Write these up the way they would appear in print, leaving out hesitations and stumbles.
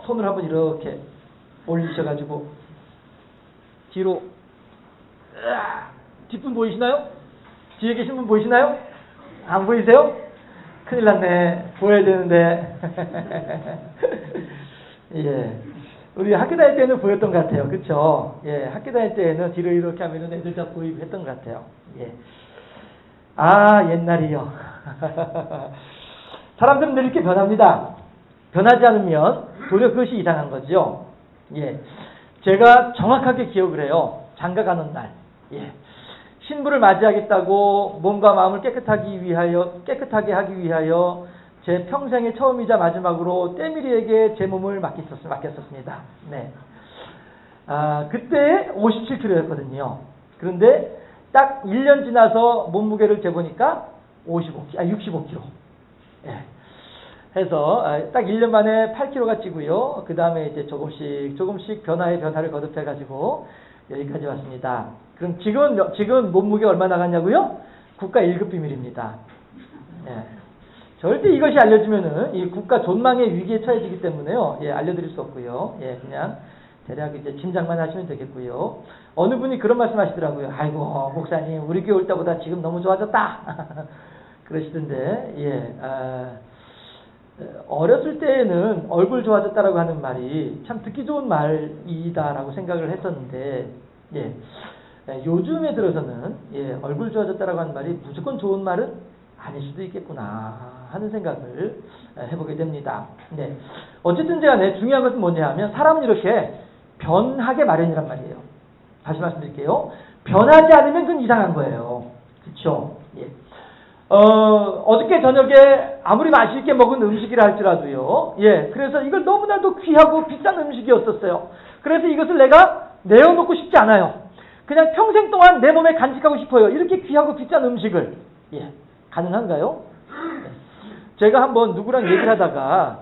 손을 한번 이렇게 올리셔가지고 뒤로 뒷분 보이시나요? 뒤에 계신 분 보이시나요? 안 보이세요? 큰일 났네. 보여야 되는데. 예. 우리 학교 다닐 때는 보였던 것 같아요. 그쵸? 예. 학교 다닐 때는 뒤로 이렇게 하면 애들 다 보이고 했던 것 같아요. 예. 아, 옛날이요. 사람들은 늘 이렇게 변합니다. 변하지 않으면 도리어 그것이 이상한 거죠. 예. 제가 정확하게 기억을 해요. 장가 가는 날. 예. 신부를 맞이하겠다고 몸과 마음을 깨끗하게 하기 위하여 제 평생의 처음이자 마지막으로 때밀이에게 제 몸을 맡겼었습니다. 네. 그때 57kg였거든요. 그런데 딱 1년 지나서 몸무게를 재보니까 65kg. 예. 해서 딱 1년 만에 8kg가 찌고요. 그 다음에 이제 조금씩 변화를 거듭해가지고 여기까지 왔습니다. 그럼 지금 몸무게 얼마 나갔냐고요? 국가 1급 비밀입니다. 예. 절대 이것이 알려지면은 이 국가 존망의 위기에 처해지기 때문에요. 예, 알려드릴 수 없고요. 예, 그냥 대략 이제 짐작만 하시면 되겠고요. 어느 분이 그런 말씀 하시더라고요. 아이고, 목사님, 우리 교회 올 때보다 지금 너무 좋아졌다. 그러시던데, 예, 어렸을 때에는 얼굴 좋아졌다라고 하는 말이 참 듣기 좋은 말이다라고 생각을 했었는데, 예, 요즘에 들어서는 예, 얼굴 좋아졌다라고 하는 말이 무조건 좋은 말은 아닐 수도 있겠구나 하는 생각을 해보게 됩니다. 네. 어쨌든 간에 중요한 것은 뭐냐 하면 사람은 이렇게 변하게 마련이란 말이에요. 다시 말씀드릴게요. 변하지 않으면 그건 이상한 거예요. 그렇죠? 예. 어저께 저녁에 아무리 맛있게 먹은 음식이라 할지라도요. 예. 그래서 이걸 너무나도 귀하고 비싼 음식이었었어요. 그래서 이것을 내가 내어놓고 싶지 않아요. 그냥 평생 동안 내 몸에 간직하고 싶어요. 이렇게 귀하고 비싼 음식을. 예. 가능한가요? 네. 제가 한번 누구랑 얘기를 하다가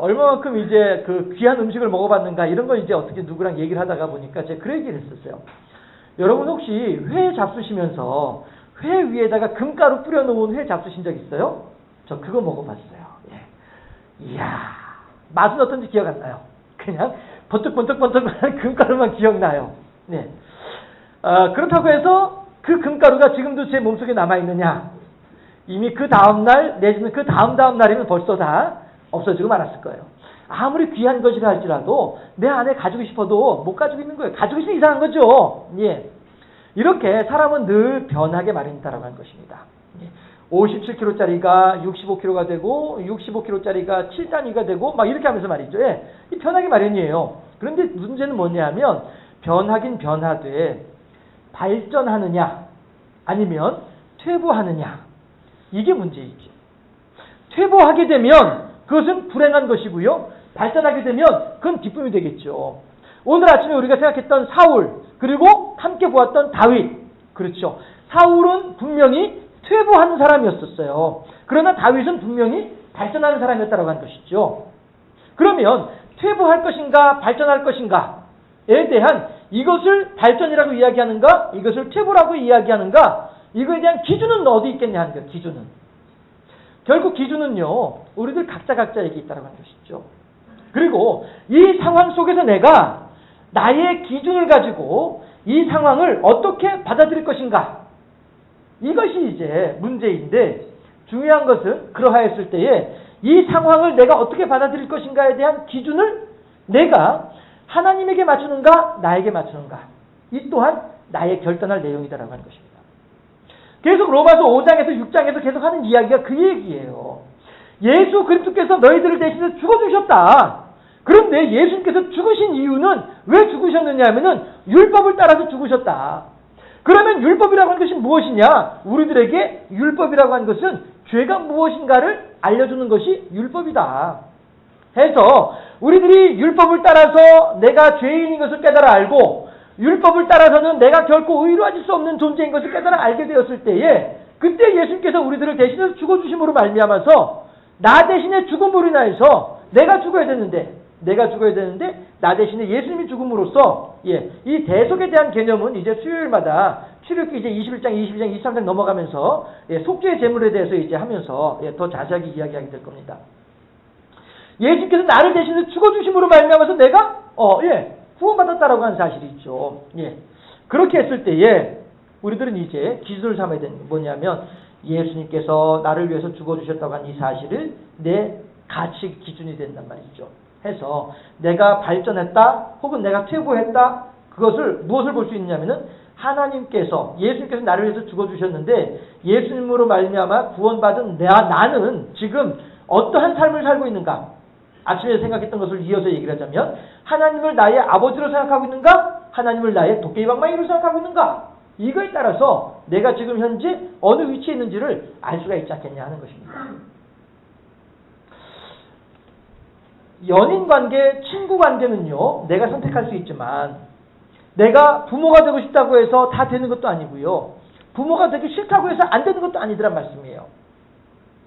얼마만큼 이제 그 귀한 음식을 먹어봤는가 이런 거 이제 어떻게 누구랑 얘기를 하다가 보니까 제가 그런 얘기를 했었어요. 여러분 혹시 회 잡수시면서 회 위에다가 금가루 뿌려놓은 회 잡수신 적 있어요? 저 그거 먹어봤어요. 예. 이야, 맛은 어떤지 기억 안 나요. 그냥 번쩍번쩍번쩍한 금가루만 기억나요. 네. 그렇다고 해서 그 금가루가 지금도 제 몸속에 남아있느냐? 이미 그 다음날 내지는 그 다음 날이면 벌써 다 없어지고 말았을 거예요. 아무리 귀한 것이라 할지라도 내 안에 가지고 싶어도 못 가지고 있는 거예요. 가지고 있으면 이상한 거죠. 예. 이렇게 사람은 늘 변하게 마련이다라고 하는 것입니다. 예. 57kg짜리가 65kg가 되고 65kg짜리가 7단위가 되고 막 이렇게 하면서 말이죠. 예. 이 변하게 마련이에요. 그런데 문제는 뭐냐 하면 변하긴 변하되 발전하느냐 아니면 퇴보하느냐 이게 문제이죠. 퇴보하게 되면 그것은 불행한 것이고요. 발전하게 되면 그건 기쁨이 되겠죠. 오늘 아침에 우리가 생각했던 사울 그리고 함께 보았던 다윗 그렇죠. 사울은 분명히 퇴보하는 사람이었었어요. 그러나 다윗은 분명히 발전하는 사람이었다고 하는 것이죠. 그러면 퇴보할 것인가 발전할 것인가에 대한 이것을 발전이라고 이야기하는가 이것을 퇴보라고 이야기하는가 이거에 대한 기준은 어디 있겠냐 하는 거예요. 기준은. 결국 기준은요. 우리들 각자에게 있다고 하는 것이죠. 그리고 이 상황 속에서 내가 나의 기준을 가지고 이 상황을 어떻게 받아들일 것인가. 이것이 이제 문제인데 중요한 것은 그러하였을 때에 이 상황을 내가 어떻게 받아들일 것인가에 대한 기준을 내가 하나님에게 맞추는가 나에게 맞추는가. 이 또한 나의 결단할 내용이다라고 하는 것입니다. 계속 로마서 5장에서 6장에서 계속 하는 이야기가 그 얘기예요. 예수 그리스도께서 너희들을 대신해 죽어주셨다. 그런데 예수님께서 죽으신 이유는 왜 죽으셨느냐 하면은 율법을 따라서 죽으셨다. 그러면 율법이라고 하는 것이 무엇이냐? 우리들에게 율법이라고 하는 것은 죄가 무엇인가를 알려주는 것이 율법이다. 해서 우리들이 율법을 따라서 내가 죄인인 것을 깨달아 알고 율법을 따라서는 내가 결코 의로워질 수 없는 존재인 것을 깨달아 알게 되었을 때에 그때 예수님께서 우리들을 대신해서 죽어주심으로 말미암아서 나 대신에 죽음으로 인하여서 내가 죽어야 되는데 나 대신에 예수님이 죽음으로써 이 대속에 대한 개념은 이제 수요일마다 출애굽기 이제 21장, 22장, 23장 넘어가면서 속죄의 제물에 대해서 이제 하면서 더 자세하게 이야기하게 될 겁니다. 예수님께서 나를 대신해 죽어주심으로 말미암아서 내가 구원받았다라고 하는 사실이 있죠. 그렇게 했을 때에 우리들은 이제 기준을 삼아야 되는 게 뭐냐면 예수님께서 나를 위해서 죽어주셨다고 하는 이 사실을 내 가치 기준이 된단 말이죠. 해서 내가 발전했다 혹은 내가 퇴보했다 그것을 무엇을 볼 수 있냐면은 하나님께서 예수님께서 나를 위해서 죽어주셨는데 예수님으로 말미암아 구원받은 나는 지금 어떠한 삶을 살고 있는가? 아침에 생각했던 것을 이어서 얘기를 하자면 하나님을 나의 아버지로 생각하고 있는가? 하나님을 나의 도깨비방망이로 생각하고 있는가? 이거에 따라서 내가 지금 현재 어느 위치에 있는지를 알 수가 있지 않겠냐 하는 것입니다. 연인 관계, 친구 관계는요, 내가 선택할 수 있지만 내가 부모가 되고 싶다고 해서 다 되는 것도 아니고요. 부모가 되기 싫다고 해서 안 되는 것도 아니더란 말씀이에요.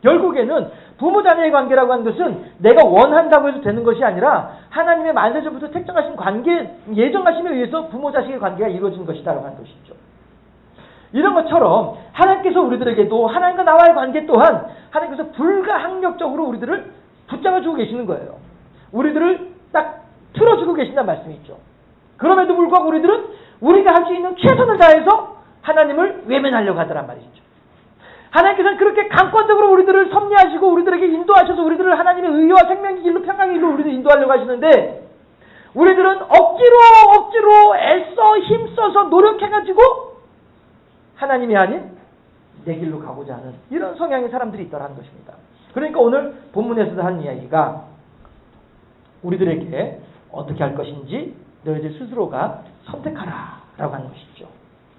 결국에는 부모 자녀의 관계라고 하는 것은 내가 원한다고 해서 되는 것이 아니라 하나님의 만세전부터 택정하신 관계, 예정하심에 의해서 부모 자식의 관계가 이루어진 것이다라고 하는 것이죠. 이런 것처럼 하나님께서 우리들에게도 하나님과 나와의 관계 또한 하나님께서 불가항력적으로 우리들을 붙잡아주고 계시는 거예요. 우리들을 딱 틀어주고 계신다는 말씀이 있죠. 그럼에도 불구하고 우리들은 우리가 할 수 있는 최선을 다해서 하나님을 외면하려고 하더란 말이죠. 하나님께서는 그렇게 강권적으로 우리들을 섭리하시고 우리들에게 인도하셔서 우리들을 하나님의 의와 생명의 길로 평강의 길로 우리를 인도하려고 하시는데 우리들은 억지로 애써 힘써서 노력해가지고 하나님이 아닌 내 길로 가고자 하는 이런 성향의 사람들이 있더라는 것입니다. 그러니까 오늘 본문에서도 하는 이야기가 우리들에게 어떻게 할 것인지 너희들 스스로가 선택하라 라고 하는 것이죠.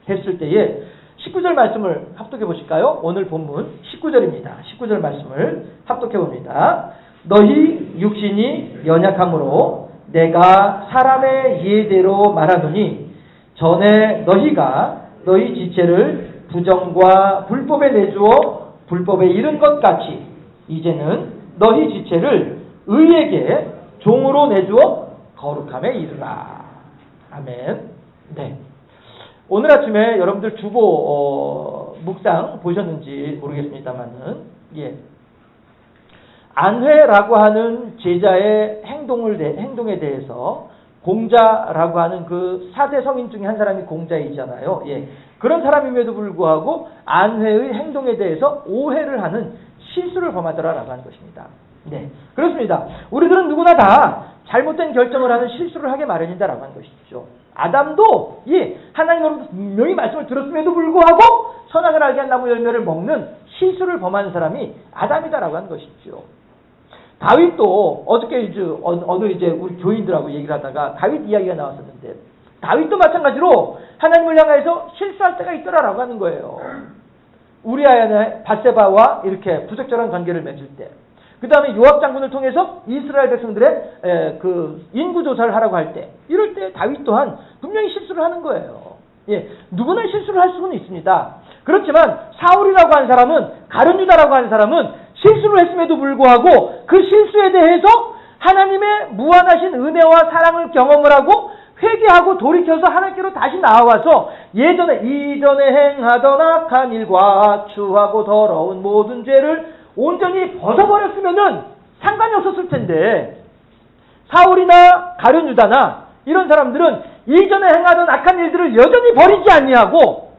했을 때에 19절 말씀을 합독해 보실까요? 오늘 본문 19절입니다. 19절 말씀을 합독해 봅니다. 너희 육신이 연약함으로 내가 사람의 이해대로 말하노니 전에 너희가 너희 지체를 부정과 불법에 내주어 불법에 이른 것 같이 이제는 너희 지체를 의에게 종으로 내주어 거룩함에 이르라. 아멘. 네. 오늘 아침에 여러분들 주보 묵상 보셨는지 모르겠습니다만은 안회라고 하는 제자의 행동에 대해서 공자라고 하는 그 4대 성인 중에 한 사람이 공자이잖아요. 그런 사람임에도 불구하고 안회의 행동에 대해서 오해를 하는 실수를 범하더라라고 하는 것입니다. 네, 그렇습니다. 우리들은 누구나 다 잘못된 결정을 하는 실수를 하게 마련이다라고 하는 것이죠. 아담도 하나님으로부터 분명히 말씀을 들었음에도 불구하고 선악을 알게 한 나무 열매를 먹는 실수를 범하는 사람이 아담이다라고 하는 것이죠. 다윗도 어저께 우리 교인들하고 얘기를 하다가 다윗 이야기가 나왔었는데 다윗도 마찬가지로 하나님을 향해서 실수할 때가 있더라라고 하는 거예요. 우리아의 밧세바와 이렇게 부적절한 관계를 맺을 때, 그 다음에 요압 장군을 통해서 이스라엘 백성들의 그 인구 조사를 하라고 할 때, 이럴 때 다윗 또한 분명히 실수를 하는 거예요. 누구나 실수를 할 수는 있습니다. 그렇지만 사울이라고 하는 사람은, 가룟유다라고 하는 사람은 실수를 했음에도 불구하고 그 실수에 대해서 하나님의 무한하신 은혜와 사랑을 경험을 하고 회개하고 돌이켜서 하나님께로 다시 나와서 이전에 행하던 악한 일과 추하고 더러운 모든 죄를 온전히 벗어버렸으면은 상관이 없었을 텐데, 사울이나 가룟유다나 이런 사람들은 이전에 행하던 악한 일들을 여전히 버리지 아니하고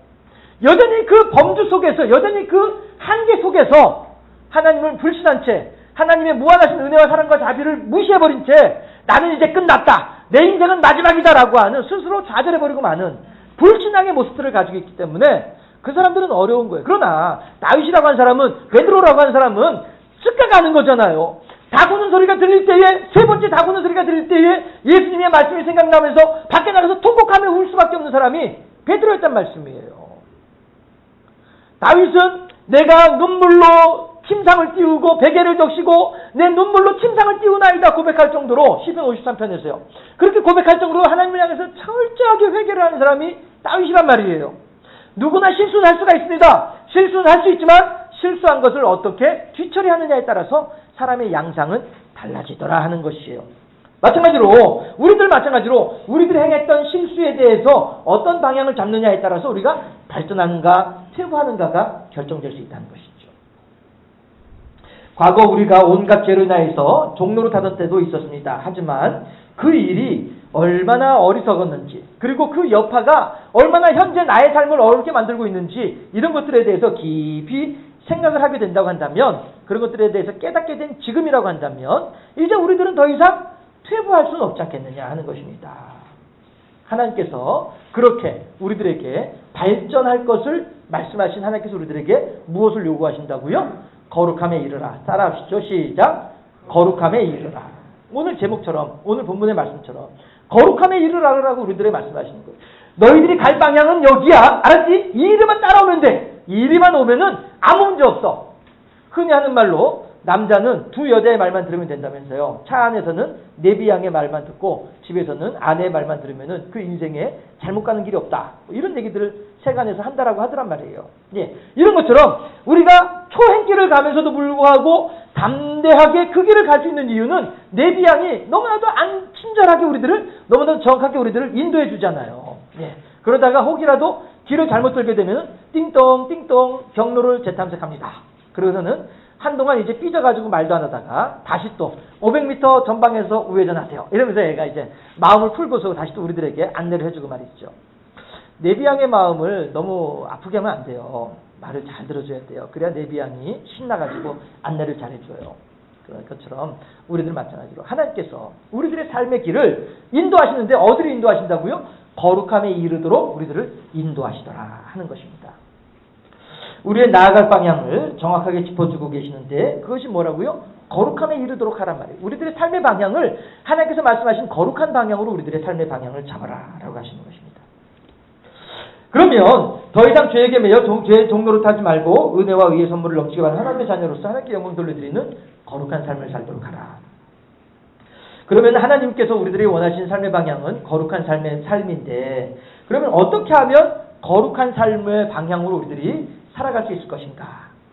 여전히 그 범주 속에서, 여전히 그 한계 속에서 하나님을 불신한 채, 하나님의 무한하신 은혜와 사랑과 자비를 무시해버린 채 나는 이제 끝났다, 내 인생은 마지막이다라고 하는 스스로 좌절해버리고 마는 불신앙의 모습들을 가지고 있기 때문에 그 사람들은 어려운 거예요. 그러나 다윗이라고 하는 사람은, 베드로라고 하는 사람은 쓱가가는 거잖아요. 다구는 소리가 들릴 때에, 세 번째 다구는 소리가 들릴 때에 예수님의 말씀이 생각나면서 밖에 나가서 통곡하며 울 수밖에 없는 사람이 베드로였단 말씀이에요. 다윗은 내가 눈물로 침상을 띄우고 베개를 적시고 내 눈물로 침상을 띄우나이다 고백할 정도로, 시편 53편에서요. 그렇게 고백할 정도로 하나님을 향해서 철저하게 회개를 하는 사람이 다윗이란 말이에요. 누구나 실수는 할 수가 있습니다. 실수는 할 수 있지만 실수한 것을 어떻게 뒤처리하느냐에 따라서 사람의 양상은 달라지더라 하는 것이에요. 마찬가지로 우리들이 행했던 실수에 대해서 어떤 방향을 잡느냐에 따라서 우리가 발전하는가 퇴보하는가가 결정될 수 있다는 것이죠. 과거 우리가 온갖 죄로 인하여서 종로를 타던 때도 있었습니다. 하지만 그 일이 얼마나 어리석었는지, 그리고 그 여파가 얼마나 현재 나의 삶을 어렵게 만들고 있는지, 이런 것들에 대해서 깊이 생각을 하게 된다고 한다면, 그런 것들에 대해서 깨닫게 된 지금이라고 한다면, 이제 우리들은 더 이상 퇴보할 수는 없지 않겠느냐 하는 것입니다. 하나님께서 그렇게 우리들에게 발전할 것을 말씀하신 하나님께서 우리들에게 무엇을 요구하신다고요? 거룩함에 이르라. 따라하시죠. 시작. 거룩함에 이르라. 오늘 제목처럼, 오늘 본문의 말씀처럼 거룩함에 이르라라고 우리들에게 말씀하시는 거예요. 너희들이 갈 방향은 여기야. 알았지? 이 일만 따라오면 돼. 이 일만 오면은 아무 문제 없어. 흔히 하는 말로 남자는 두 여자의 말만 들으면 된다면서요. 차 안에서는 내비양의 말만 듣고 집에서는 아내의 말만 들으면은 그 인생에 잘못 가는 길이 없다. 이런 얘기들을 세간에서 한다라고 하더란 말이에요. 예, 이런 것처럼 우리가 초행길을 가면서도 불구하고 담대하게 그 길을 갈 수 있는 이유는 내비양이 너무나도 안 친절하게 우리들을, 너무나도 정확하게 우리들을 인도해 주잖아요. 예, 그러다가 혹이라도 길을 잘못 들게 되면 띵동 띵동 경로를 재탐색합니다. 그러고서는 한동안 이제 삐져가지고 말도 안 하다가 다시 또 500m 전방에서 우회전하세요. 이러면서 얘가 이제 마음을 풀고서 다시 또 우리들에게 안내를 해주고 말이죠. 내비양의 마음을 너무 아프게 하면 안 돼요. 말을 잘 들어줘야 돼요. 그래야 내비양이 신나가지고 안내를 잘 해줘요. 그런 것처럼 우리들 마찬가지로 하나님께서 우리들의 삶의 길을 인도하시는데 어디로 인도하신다고요? 거룩함에 이르도록 우리들을 인도하시더라 하는 것입니다. 우리의 나아갈 방향을 정확하게 짚어주고 계시는데 그것이 뭐라고요? 거룩함에 이르도록 하란 말이에요. 우리들의 삶의 방향을 하나님께서 말씀하신 거룩한 방향으로 우리들의 삶의 방향을 잡아라 라고 하시는 것입니다. 그러면 더 이상 죄에게 매여 죄의 종로를 타지 말고 은혜와 의의 선물을 넘치게 받는 하나님의 자녀로서 하나님께 영광 돌려드리는 거룩한 삶을 살도록 하라. 그러면 하나님께서 우리들이 원하시는 삶의 방향은 거룩한 삶인데, 그러면 어떻게 하면 거룩한 삶의 방향으로 우리들이 살아갈 수 있을 것인가?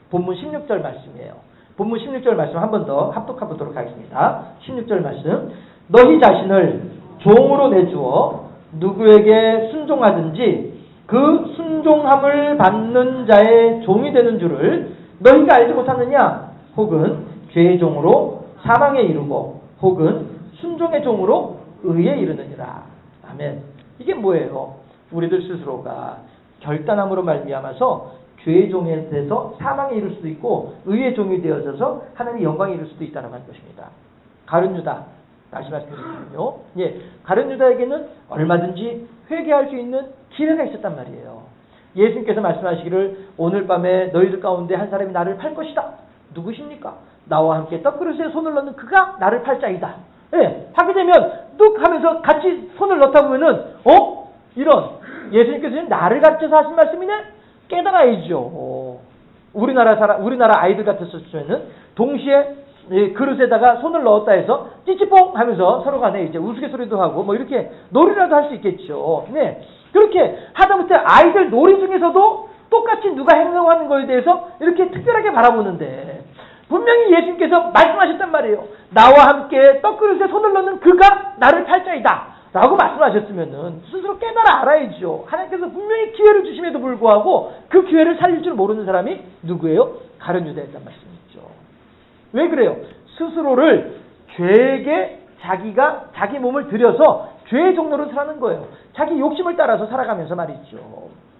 본문 16절 말씀이에요. 본문 16절 말씀 한 번 더 합독해 보도록 하겠습니다. 16절 말씀. 너희 자신을 종으로 내주어 누구에게 순종하든지 그 순종함을 받는 자의 종이 되는 줄을 너희가 알지 못하느냐? 혹은 죄의 종으로 사망에 이르고 혹은 순종의 종으로 의에 이르느니라. 아멘. 이게 뭐예요? 우리들 스스로가 결단함으로 말미암아서 죄의 종에 대해서 사망에 이를 수도 있고 의의 종이 되어져서 하나님의 영광에 이를 수도 있다는 것입니다. 가룟 유다 다시 말씀드리면요. 예, 가룟 유다에게는 얼마든지 회개할 수 있는 기회가 있었단 말이에요. 예수님께서 말씀하시기를 오늘 밤에 너희들 가운데 한 사람이 나를 팔 것이다. 누구십니까? 나와 함께 떡그릇에 손을 넣는 그가 나를 팔 자이다. 예, 하게 되면 뚝 하면서 같이 손을 넣다 보면은 이런 예수님께서 나를 가르쳐서 하신 말씀이네? 깨달아야죠. 우리나라 아이들 같았으면 동시에 그릇에다가 손을 넣었다 해서 찌찌뽕 하면서 서로 간에 이제 우스갯소리도 하고 뭐 이렇게 놀이라도 할 수 있겠죠. 네. 그렇게 하다못해 아이들 놀이 중에서도 똑같이 누가 행동하는 거에 대해서 이렇게 특별하게 바라보는데 분명히 예수님께서 말씀하셨단 말이에요. 나와 함께 떡그릇에 손을 넣는 그가 나를 팔 자이다. 라고 말씀하셨으면은 스스로 깨달아 알아야죠. 하나님께서 분명히 기회를 주심에도 불구하고 그 기회를 살릴 줄 모르는 사람이 누구예요? 가룟 유다였단 말씀이죠. 왜 그래요? 스스로를 죄에게 자기 몸을 들여서 죄의 종로를 사는 거예요. 자기 욕심을 따라서 살아가면서 말이죠.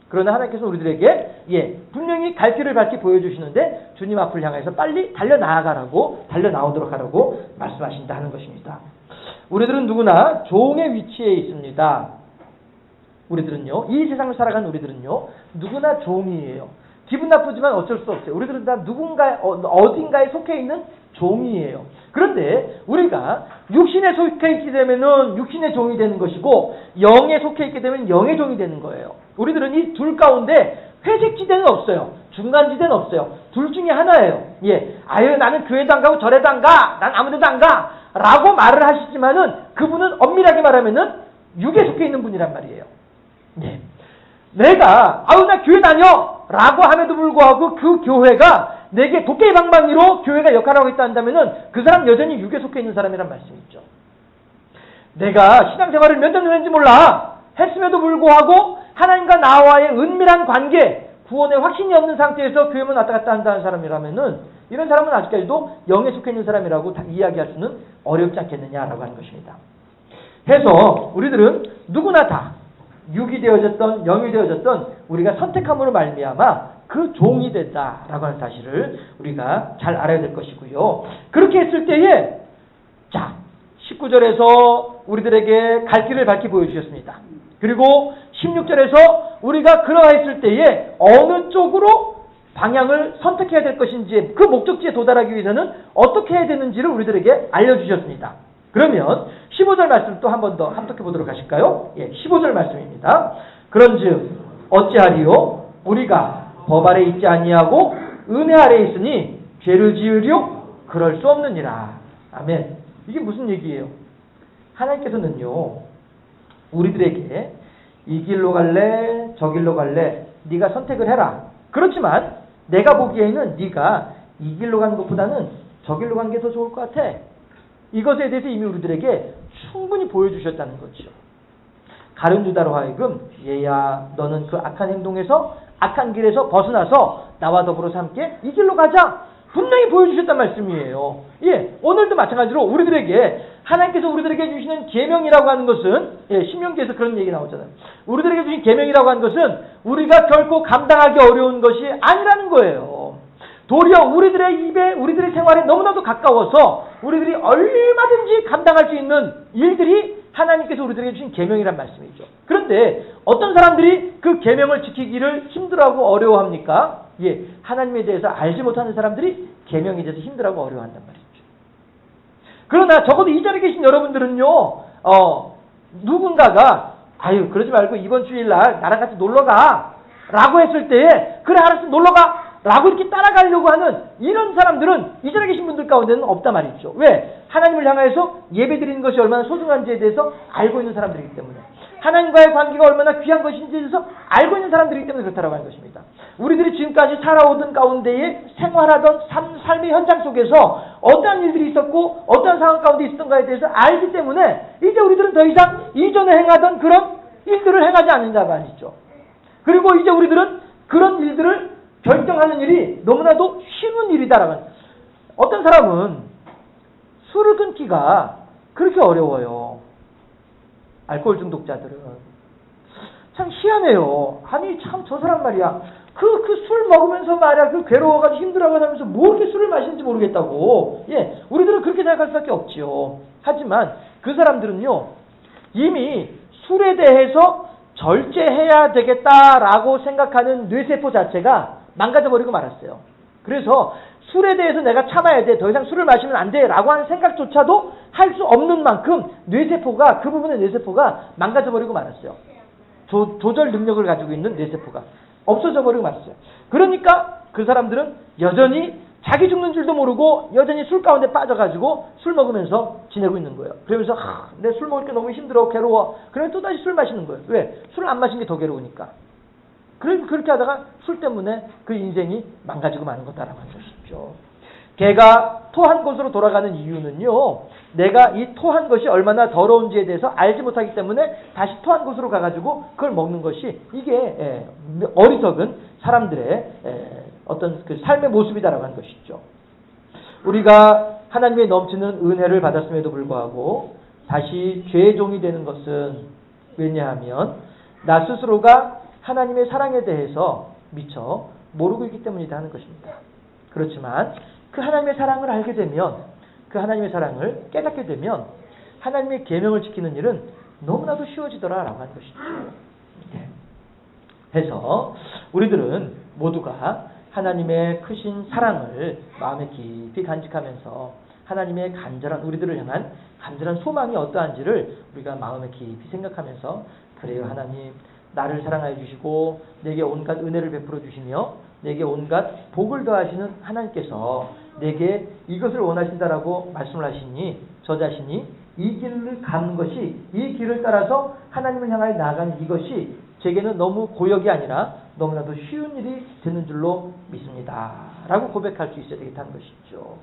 그러나 하나님께서 우리들에게 분명히 갈 길을 밝히 보여주시는데 주님 앞을 향해서 빨리 달려나오도록 하라고 말씀하신다 하는 것입니다. 우리들은 누구나 종의 위치에 있습니다. 우리들은요, 이 세상을 살아가는 우리들은요, 누구나 종이에요. 기분 나쁘지만 어쩔 수 없어요. 우리들은 다 어딘가에 속해 있는 종이에요. 그런데 우리가 육신에 속해 있게 되면은 육신의 종이 되는 것이고, 영에 속해 있게 되면 영의 종이 되는 거예요. 우리들은 이 둘 가운데 회색지대는 없어요. 중간지대는 없어요. 둘 중에 하나예요. 예. 아유, 나는 교회도 안 가고 절에도 안 가. 난 아무 데도 안 가. 라고 말을 하시지만은 그분은 엄밀하게 말하면은 육에 속해 있는 분이란 말이에요. 예. 내가, 나 교회 다녀! 라고 함에도 불구하고 그 교회가 내게 도깨방망이로 교회가 역할을 하고 있다 한다면은 그 사람 여전히 육에 속해 있는 사람이란 말씀이죠. 내가 신앙생활을 몇 년 했는지 몰라. 했음에도 불구하고 하나님과 나와의 은밀한 관계, 구원의 확신이 없는 상태에서 교회만 왔다 갔다 한다는 사람이라면은 이런 사람은 아직까지도 영에 속해 있는 사람이라고 이야기할 수는 어렵지 않겠느냐라고 하는 것입니다. 해서 우리들은 누구나 다 육이 되어졌던 영이 되어졌던 우리가 선택함으로 말미암아 그 종이 된다라고 하는 사실을 우리가 잘 알아야 될 것이고요. 그렇게 했을 때에 자 19절에서 우리들에게 갈 길을 밝히 보여주셨습니다. 그리고 16절에서 우리가 그러했을 때에 어느 쪽으로 방향을 선택해야 될 것인지 그 목적지에 도달하기 위해서는 어떻게 해야 되는지를 우리들에게 알려주셨습니다. 그러면 15절 말씀 또 한 번 더 함께 보도록 하실까요? 15절 말씀입니다. 그런즉 어찌하리요? 우리가 법 아래 있지 아니하고 은혜 아래 있으니 죄를 지으려 그럴 수 없느니라. 아멘. 이게 무슨 얘기예요? 하나님께서는요 우리들에게 이 길로 갈래 저 길로 갈래 네가 선택을 해라. 그렇지만 내가 보기에는 네가 이 길로 가는 것보다는 저 길로 가는 게 더 좋을 것 같아. 이것에 대해서 이미 우리들에게 충분히 보여주셨다는 거죠. 가룟 유다로 하여금 얘야 너는 그 악한 행동에서 악한 길에서 벗어나서 나와 더불어서 함께 이 길로 가자. 분명히 보여주셨단 말씀이에요. 오늘도 마찬가지로 우리들에게 하나님께서 우리들에게 주시는 계명이라고 하는 것은 신명기에서 그런 얘기 나오잖아요. 우리들에게 주신 계명이라고 하는 것은 우리가 결코 감당하기 어려운 것이 아니라는 거예요. 도리어 우리들의 입에 우리들의 생활에 너무나도 가까워서 우리들이 얼마든지 감당할 수 있는 일들이 하나님께서 우리들에게 주신 계명이란 말씀이죠. 그런데 어떤 사람들이 그 계명을 지키기를 힘들어하고 어려워합니까? 하나님에 대해서 알지 못하는 사람들이 계명에 대해서 힘들어하고 어려워한단 말이죠. 그러나 적어도 이 자리에 계신 여러분들은요, 누군가가 아유 그러지 말고 이번 주일날 나랑 같이 놀러가 라고 했을 때에 그래 알았어 놀러가 라고 이렇게 따라가려고 하는 이런 사람들은 이 자리에 계신 분들 가운데는 없단 말이죠. 왜? 하나님을 향해서 예배드리는 것이 얼마나 소중한지에 대해서 알고 있는 사람들이기 때문에 하나님과의 관계가 얼마나 귀한 것인지에 대해서 알고 있는 사람들이기 때문에 그렇다고 하는 것입니다. 우리들이 지금까지 살아오던 가운데에 생활하던 삶의 현장 속에서 어떠한 일들이 있었고 어떠한 상황 가운데 있었던가에 대해서 알기 때문에 이제 우리들은 더 이상 이전에 행하던 그런 일들을 행하지 않는다 말이죠. 그리고 이제 우리들은 그런 일들을 결정하는 일이 너무나도 쉬운 일이다라는. 어떤 사람은 술을 끊기가 그렇게 어려워요. 알코올 중독자들은. 참 희한해요. 아니 참 저 사람 말이야. 그 술 먹으면서 말이야 그 괴로워가지고 힘들어하면서 뭐 이렇게 술을 마시는지 모르겠다고. 우리들은 그렇게 생각할 수밖에 없지요. 하지만 그 사람들은요 이미 술에 대해서 절제해야 되겠다라고 생각하는 뇌세포 자체가 망가져버리고 말았어요. 그래서 술에 대해서 내가 참아야 돼. 더 이상 술을 마시면 안 돼. 라고 하는 생각조차도 할 수 없는 만큼 뇌세포가 그 부분의 뇌세포가 망가져버리고 말았어요. 조절 능력을 가지고 있는 뇌세포가 없어져버리고 말았어요. 그러니까 그 사람들은 여전히 자기 죽는 줄도 모르고 여전히 술 가운데 빠져가지고 술 먹으면서 지내고 있는 거예요. 그러면서 내 술 먹을 게 너무 힘들어 괴로워. 그러면 또다시 술 마시는 거예요. 왜? 술을 안 마신 게 더 괴로우니까. 그렇게 하다가 술 때문에 그 인생이 망가지고 마는 거다라고 하는 것이죠. 개가 토한 곳으로 돌아가는 이유는요. 내가 이 토한 것이 얼마나 더러운지에 대해서 알지 못하기 때문에 다시 토한 곳으로 가가지고 그걸 먹는 것이 이게 어리석은 사람들의 어떤 그 삶의 모습이다라고 하는 것이죠. 우리가 하나님의 넘치는 은혜를 받았음에도 불구하고 다시 죄의 종이 되는 것은 왜냐하면 나 스스로가 하나님의 사랑에 대해서 미처 모르고 있기 때문이다 하는 것입니다. 그렇지만 그 하나님의 사랑을 알게 되면 그 하나님의 사랑을 깨닫게 되면 하나님의 계명을 지키는 일은 너무나도 쉬워지더라라고 하는 것이죠. 해서 우리들은 모두가 하나님의 크신 사랑을 마음에 깊이 간직하면서 하나님의 간절한 우리들을 향한 간절한 소망이 어떠한지를 우리가 마음에 깊이 생각하면서 그래요 하나님 나를 사랑하여 주시고 내게 온갖 은혜를 베풀어 주시며 내게 온갖 복을 더하시는 하나님께서 내게 이것을 원하신다라고 말씀을 하시니 저 자신이 이 길을 가는 것이 이 길을 따라서 하나님을 향하여 나아가는 이것이 제게는 너무 고역이 아니라 너무나도 쉬운 일이 되는 줄로 믿습니다. 라고 고백할 수 있어야 되겠다는 것이죠.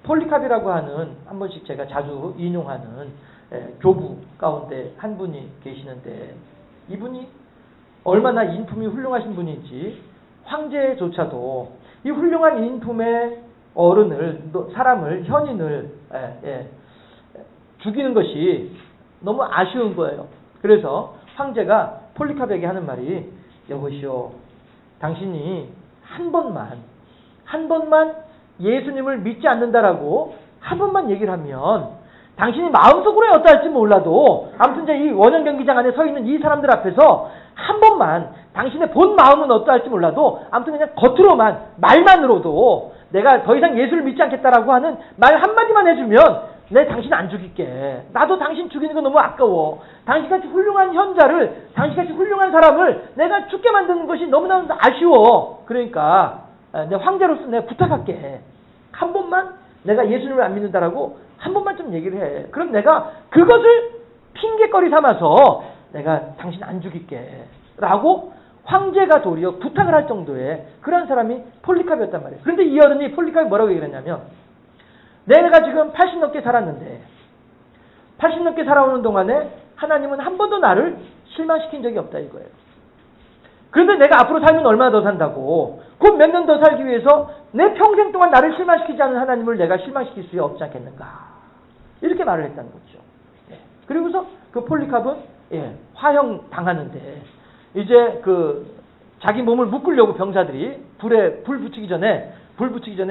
폴리캅이라고 하는 한 번씩 제가 자주 인용하는 교부 가운데 한 분이 계시는데 이분이 얼마나 인품이 훌륭하신 분인지 황제조차도 이 훌륭한 인품의 어른을, 사람을, 현인을 죽이는 것이 너무 아쉬운 거예요. 그래서 황제가 폴리카프에게 하는 말이, 여보시오, 당신이 한 번만 예수님을 믿지 않는다라고 한 번만 얘기를 하면 당신이 마음속으로 어떠할지 몰라도 아무튼 이제 이 원형 경기장 안에 서 있는 이 사람들 앞에서 한 번만 당신의 본 마음은 어떠할지 몰라도 아무튼 그냥 겉으로만 말만으로도 내가 더 이상 예수를 믿지 않겠다라고 하는 말 한마디만 해주면 내 당신 안 죽일게. 나도 당신 죽이는 거 너무 아까워. 당신같이 훌륭한 현자를, 당신같이 훌륭한 사람을 내가 죽게 만드는 것이 너무나 아쉬워. 그러니까 내 황제로서 내가 부탁할게. 한 번만 내가 예수님을 안 믿는다라고 한 번만 좀 얘기를 해. 그럼 내가 그것을 핑계거리 삼아서 내가 당신 안 죽일게. 라고 황제가 도리어 부탁을 할 정도의 그런 사람이 폴리카프였단 말이에요. 그런데 이 어른이 폴리카프 뭐라고 얘기를 했냐면, 내가 지금 80 넘게 살았는데 80 넘게 살아오는 동안에 하나님은 한 번도 나를 실망시킨 적이 없다 이거예요. 그런데 내가 앞으로 살면 얼마나 더 산다고, 곧 몇 년 더 살기 위해서 내 평생 동안 나를 실망시키지 않은 하나님을 내가 실망시킬 수 없지 않겠는가, 이렇게 말을 했다는 거죠. 그리고서 그 폴리카프는 화형 당하는데 이제 자기 몸을 묶으려고 병사들이 불 붙이기 전에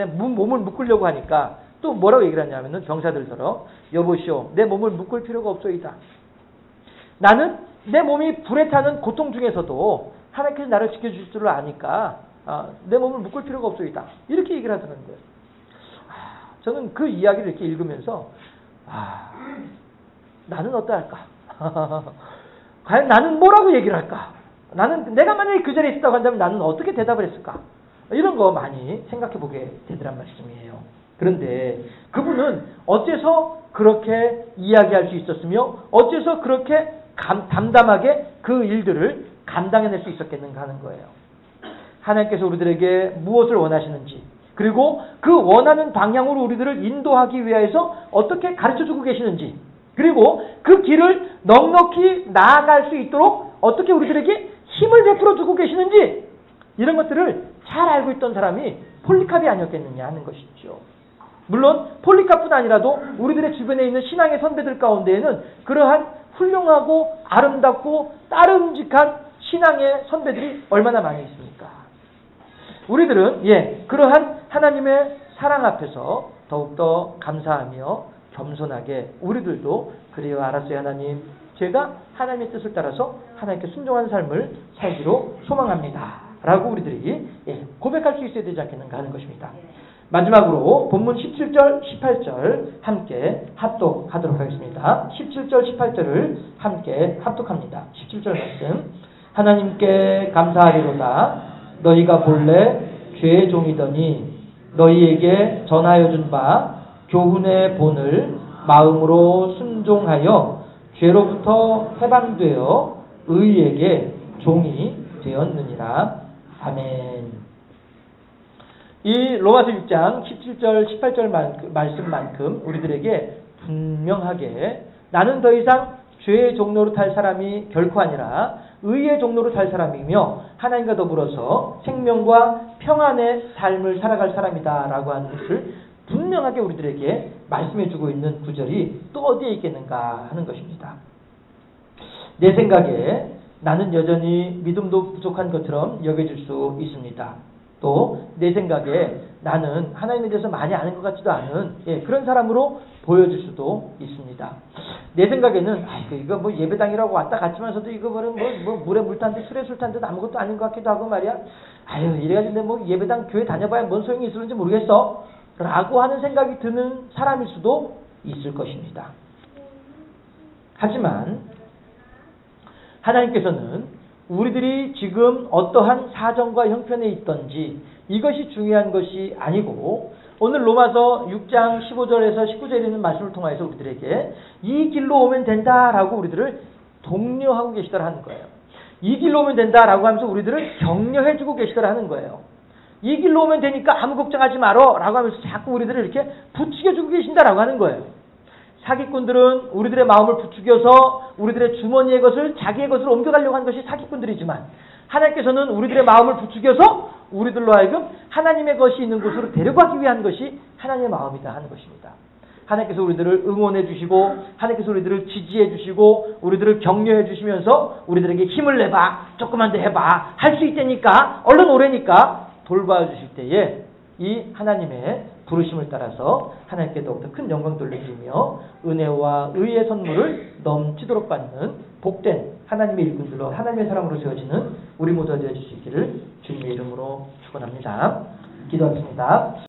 몸을 묶으려고 하니까 또 뭐라고 얘기를 하냐면은 병사들처럼, 여보시오, 내 몸을 묶을 필요가 없소이다. 나는 내 몸이 불에 타는 고통 중에서도 하나님께서 나를 지켜주실 줄 아니까 내 몸을 묶을 필요가 없소이다. 이렇게 얘기를 하더라는 거예요. 저는 그 이야기를 이렇게 읽으면서 나는 어떠할까? 과연 나는 뭐라고 얘기를 할까? 내가 만약에 그 자리에 있었다고 한다면 나는 어떻게 대답을 했을까? 이런 거 많이 생각해 보게 되더란 말씀이에요. 그런데 그분은 어째서 그렇게 이야기할 수 있었으며 어째서 그렇게 담담하게 그 일들을 감당해낼 수 있었겠는가 하는 거예요. 하나님께서 우리들에게 무엇을 원하시는지, 그리고 그 원하는 방향으로 우리들을 인도하기 위해서 어떻게 가르쳐주고 계시는지, 그리고 그 길을 넉넉히 나아갈 수 있도록 어떻게 우리들에게 힘을 베풀어주고 계시는지, 이런 것들을 잘 알고 있던 사람이 폴리카프 아니었겠느냐 하는 것이죠. 물론 폴리카프는 아니라도 우리들의 주변에 있는 신앙의 선배들 가운데에는 그러한 훌륭하고 아름답고 따름직한 신앙의 선배들이 얼마나 많이 있습니까? 우리들은 그러한 하나님의 사랑 앞에서 더욱더 감사하며 겸손하게 우리들도, 그래요, 알았어요 하나님, 제가 하나님의 뜻을 따라서 하나님께 순종하는 삶을 살기로 소망합니다 라고 우리들이 고백할 수 있어야 되지 않겠는가 하는 것입니다. 마지막으로 본문 17절, 18절 함께 합독하도록 하겠습니다. 17절, 18절을 함께 합독합니다. 17절 말씀. 하나님께 감사하리로다. 너희가 본래 죄의 종이더니 너희에게 전하여 준 바 교훈의 본을 마음으로 순종하여 죄로부터 해방되어 의에게 종이 되었느니라. 아멘. 이 로마서 6장 17절 18절 말씀만큼 우리들에게 분명하게 나는 더 이상 죄의 종로로 탈 사람이 결코 아니라 의의 종로로 살 사람이며 하나님과 더불어서 생명과 평안의 삶을 살아갈 사람이다 라고 하는 것을 분명하게 우리들에게 말씀해주고 있는 구절이 또 어디에 있겠는가 하는 것입니다. 내 생각에 나는 여전히 믿음도 부족한 것처럼 여겨질 수 있습니다. 또 내 생각에 나는 하나님에 대해서 많이 아는 것 같지도 않은 그런 사람으로 보여질 수도 있습니다. 내 생각에는 이거 뭐 예배당이라고 왔다 갔지만서도 이거 뭐 물에 물 탄 듯 술에 술 탄 듯 아무것도 아닌 것 같기도 하고 말이야. 이래가지고 뭐 예배당 교회 다녀봐야 뭔 소용이 있을지 모르겠어 라고 하는 생각이 드는 사람일 수도 있을 것입니다. 하지만 하나님께서는 우리들이 지금 어떠한 사정과 형편에 있던지 이것이 중요한 것이 아니고, 오늘 로마서 6장 15절에서 19절에 있는 말씀을 통해서 우리들에게 이 길로 오면 된다라고 우리들을 독려하고 계시더라 하는 거예요. 이 길로 오면 된다라고 하면서 우리들을 격려해주고 계시더라 하는 거예요. 이 길로 오면 되니까 아무 걱정하지 마라 라고 하면서 자꾸 우리들을 이렇게 부추겨주고 계신다라고 하는 거예요. 사기꾼들은 우리들의 마음을 부추겨서 우리들의 주머니의 것을 자기의 것으로 옮겨가려고 하는 것이 사기꾼들이지만, 하나님께서는 우리들의 마음을 부추겨서 우리들로 하여금 하나님의 것이 있는 곳으로 데려가기 위한 것이 하나님의 마음이다 하는 것입니다. 하나님께서 우리들을 응원해 주시고 하나님께서 우리들을 지지해 주시고 우리들을 격려해 주시면서 우리들에게 힘을 내봐, 조금만 더 해봐, 할 수 있다니까, 얼른 오래니까 돌봐주실 때에 이 하나님의 부르심을 따라서 하나님께 더욱더 큰 영광 돌려드리며 은혜와 의의 선물을 넘치도록 받는 복된 하나님의 일꾼들로 하나님의 사람으로 세워지는 우리 모두가 되어주시기를 주님의 이름으로 축원합니다. 기도하겠습니다.